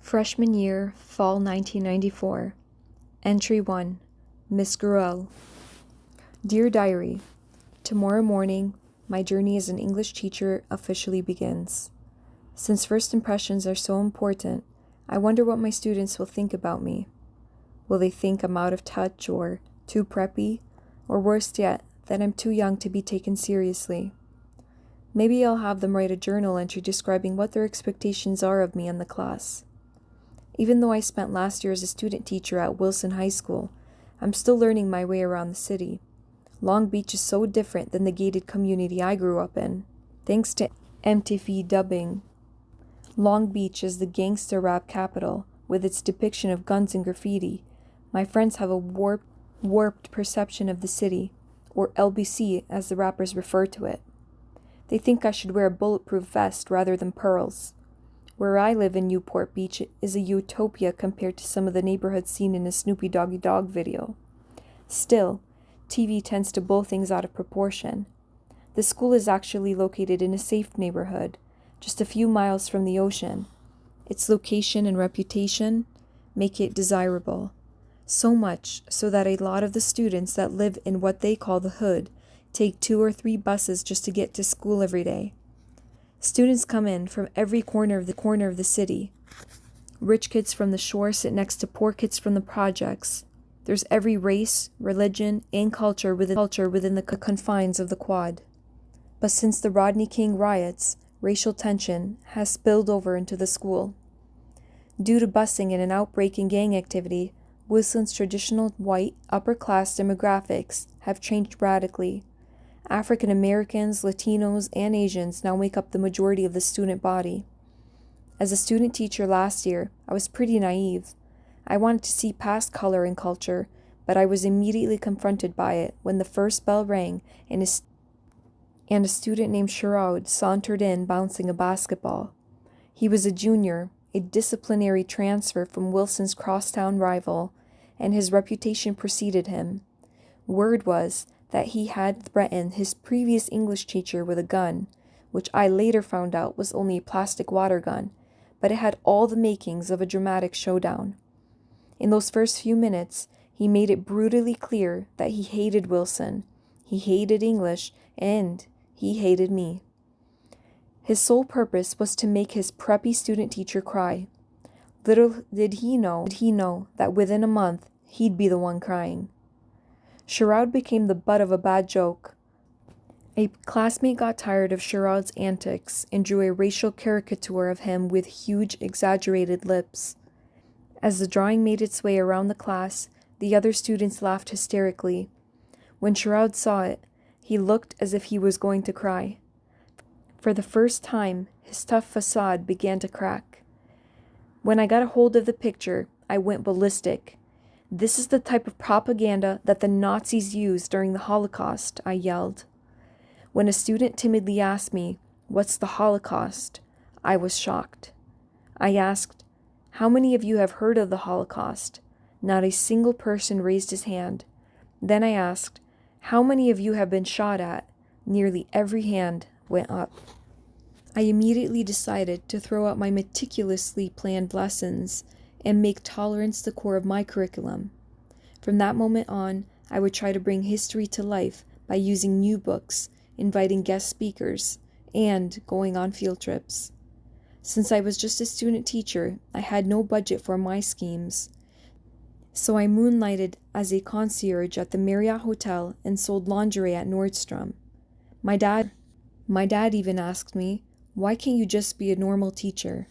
Freshman year, fall 1994. Entry 1. Miss Gruwel. Dear Diary, tomorrow morning, my journey as an English teacher officially begins. Since first impressions are so important, I wonder what my students will think about me. Will they think I'm out of touch or too preppy, or worse yet, that I'm too young to be taken seriously? Maybe I'll have them write a journal entry describing what their expectations are of me in the class. Even though I spent last year as a student teacher at Wilson High School, I'm still learning my way around the city. Long Beach is so different than the gated community I grew up in. Thanks to MTV dubbing, Long Beach is the gangster rap capital, with its depiction of guns and graffiti. My friends have a warped perception of the city, or LBC as the rappers refer to it. They think I should wear a bulletproof vest rather than pearls. Where I live in Newport Beach is a utopia compared to some of the neighborhoods seen in a Snoopy Doggy Dogg video. Still, TV tends to blow things out of proportion. The school is actually located in a safe neighborhood, just a few miles from the ocean. Its location and reputation make it desirable. So much so that a lot of the students that live in what they call the hood take 2 or 3 buses just to get to school every day. Students come in from every corner of the city. Rich kids from the shore sit next to poor kids from the projects. There's every race, religion, and culture within the confines of the quad. But since the Rodney King riots, racial tension has spilled over into the school. Due to busing and an outbreak in gang activity, Wilson's traditional white, upper-class demographics have changed radically. African Americans, Latinos, and Asians now make up the majority of the student body. As a student teacher last year, I was pretty naive. I wanted to see past color and culture, but I was immediately confronted by it when the first bell rang and a student named Aloud sauntered in bouncing a basketball. He was a junior, a disciplinary transfer from Wilson's crosstown rival, and his reputation preceded him. Word was that he had threatened his previous English teacher with a gun, which I later found out was only a plastic water gun, but it had all the makings of a dramatic showdown. In those first few minutes, he made it brutally clear that he hated Wilson, he hated English, and he hated me. His sole purpose was to make his preppy student teacher cry. Little did he know that within a month, he'd be the one crying. Sherrod became the butt of a bad joke. A classmate got tired of Sherrod's antics and drew a racial caricature of him with huge, exaggerated lips. As the drawing made its way around the class, the other students laughed hysterically. When Sherrod saw it, he looked as if he was going to cry. For the first time, his tough facade began to crack. When I got a hold of the picture, I went ballistic. "This is the type of propaganda that the Nazis used during the Holocaust," I yelled. When a student timidly asked me, "What's the Holocaust?" I was shocked. I asked, "How many of you have heard of the Holocaust?" Not a single person raised his hand. Then I asked, "How many of you have been shot at?" Nearly every hand went up. I immediately decided to throw out my meticulously planned lessons and make tolerance the core of my curriculum. From that moment on, I would try to bring history to life by using new books, inviting guest speakers, and going on field trips. Since I was just a student teacher, I had no budget for my schemes. So I moonlighted as a concierge at the Marriott Hotel and sold lingerie at Nordstrom. My dad even asked me, "Why can't you just be a normal teacher?"